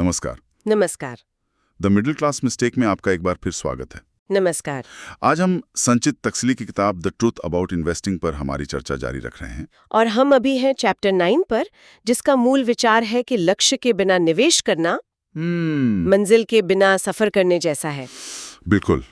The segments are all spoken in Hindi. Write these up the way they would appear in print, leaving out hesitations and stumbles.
नमस्कार। नमस्कार। द मिडिल क्लास मिस्टेक में आपका एक बार फिर स्वागत है। नमस्कार। आज हम संचित तक्सली की किताब द ट्रूथ अबाउट इन्वेस्टिंग पर हमारी चर्चा जारी रख रहे हैं। और हम अभी हैं चैप्टर 9 पर, जिसका मूल विचार है कि लक्ष्य के बिना निवेश करना मंजिल के बिना सफर करने जैसा है। बिल्कुल।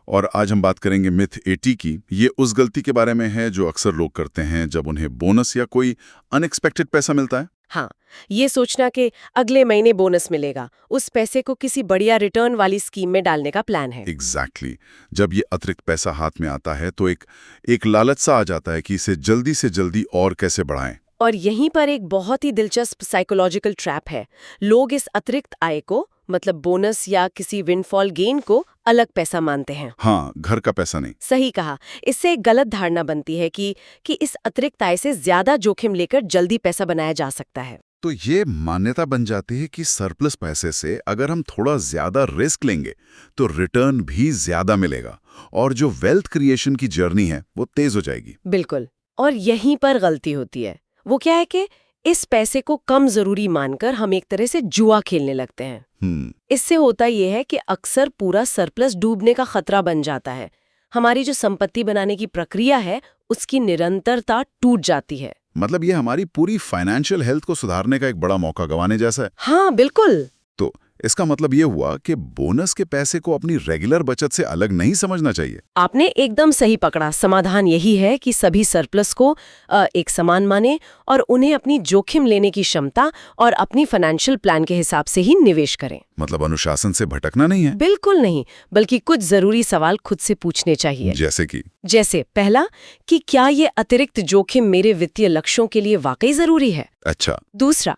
और आज हम बात करेंगे मिथ 80 की। ये उस गलती के बारे में है जो अक्सर लोग करते हैं जब उन्हें बोनस या कोई अनएक्सपेक्टेड पैसा मिलता है। हाँ, ये सोचना कि अगले महीने बोनस मिलेगा, उस पैसे को किसी बढ़िया रिटर्न वाली स्कीम में डालने का प्लान है। एग्जैक्टली। जब ये अतिरिक्त पैसा हाथ में आता है तो एक लालच सा आ जाता है कि इसे जल्दी से जल्दी और कैसे बढ़ाएं। और यहीं पर एक बहुत ही दिलचस्प साइकोलॉजिकल ट्रैप है। लोग इस अतिरिक्त आय को, मतलब बोनस या किसी विंडफॉल गेन को, अलग पैसा मानते हैं। हाँ, घर का पैसा नहीं। सही कहा। इससे एक गलत धारणा बनती है कि इस अतिरिक्त आय से ज्यादा जोखिम लेकर जल्दी पैसा बनाया जा सकता है। तो ये मान्यता बन जाती है कि सरप्लस पैसे से अगर हम थोड़ा ज्यादा रिस्क लेंगे तो रिटर्न भी ज्यादा मिलेगा और जो वेल्थ क्रिएशन की जर्नी है वो तेज हो जाएगी। बिल्कुल। और यहीं पर गलती होती है। वो क्या है कि इस पैसे को कम जरूरी मानकर हम एक तरह से जुआ खेलने लगते हैं। इससे होता यह है कि अक्सर पूरा सरप्लस डूबने का खतरा बन जाता है। हमारी जो संपत्ति बनाने की प्रक्रिया है उसकी निरंतरता टूट जाती है। मतलब ये हमारी पूरी फाइनेंशियल हेल्थ को सुधारने का एक बड़ा मौका गंवाने जैसा है। हाँ, बिल्कुल। तो इसका मतलब ये हुआ कि बोनस के पैसे को अपनी रेगुलर बचत से अलग नहीं समझना चाहिए। आपने एकदम सही पकड़ा। समाधान यही है कि सभी सरप्लस को एक समान माने और उन्हें अपनी जोखिम लेने की क्षमता और अपनी फाइनेंशियल प्लान के हिसाब से ही निवेश करें। मतलब अनुशासन से भटकना नहीं है। बिल्कुल नहीं, बल्कि कुछ जरूरी सवाल खुद से पूछने चाहिए। जैसे पहला, कि क्या ये अतिरिक्त जोखिम मेरे वित्तीय लक्ष्यों के लिए वाकई जरूरी है। अच्छा। दूसरा,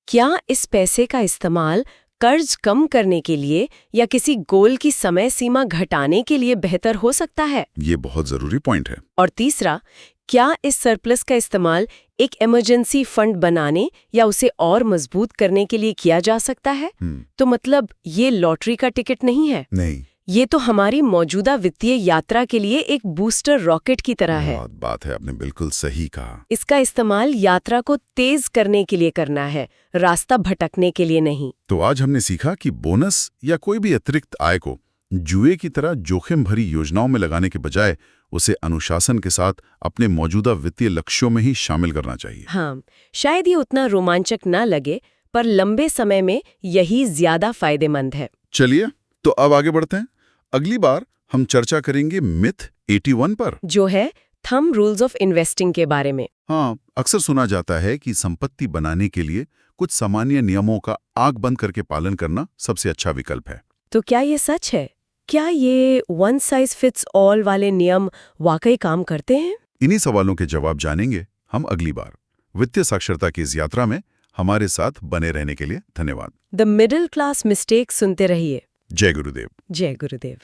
क्या इस पैसे का इस्तेमाल कर्ज कम करने के लिए या किसी गोल की समय सीमा घटाने के लिए बेहतर हो सकता है। ये बहुत जरूरी पॉइंट है। और तीसरा, क्या इस सरप्लस का इस्तेमाल एक इमरजेंसी फंड बनाने या उसे और मजबूत करने के लिए किया जा सकता है। तो मतलब ये लॉटरी का टिकट नहीं है। नहीं, ये तो हमारी मौजूदा वित्तीय यात्रा के लिए एक बूस्टर रॉकेट की तरह है। बात है, आपने बिल्कुल सही कहा। इसका इस्तेमाल यात्रा को तेज करने के लिए करना है, रास्ता भटकने के लिए नहीं। तो आज हमने सीखा कि बोनस या कोई भी अतिरिक्त आय को जुए की तरह जोखिम भरी योजनाओं में लगाने के बजाय उसे अनुशासन के साथ अपने मौजूदा वित्तीय लक्ष्यों में ही शामिल करना चाहिए। हाँ, शायद ये उतना रोमांचक ना लगे, पर लंबे समय में यही ज्यादा फायदेमंद है। चलिए, तो अब आगे बढ़ते हैं। अगली बार हम चर्चा करेंगे मिथ 81 पर, जो है थंब रूल्स ऑफ इन्वेस्टिंग के बारे में। हाँ, अक्सर सुना जाता है कि संपत्ति बनाने के लिए कुछ सामान्य नियमों का आंख बंद करके पालन करना सबसे अच्छा विकल्प है। तो क्या ये सच है? क्या ये वन साइज फिट्स ऑल वाले नियम वाकई काम करते हैं? इन्हीं सवालों के जवाब जानेंगे हम अगली बार। वित्तीय साक्षरता की इस यात्रा में हमारे साथ बने रहने के लिए धन्यवाद। द मिडिल क्लास मिस्टेक सुनते रहिए। जय गुरुदेव। जय गुरुदेव।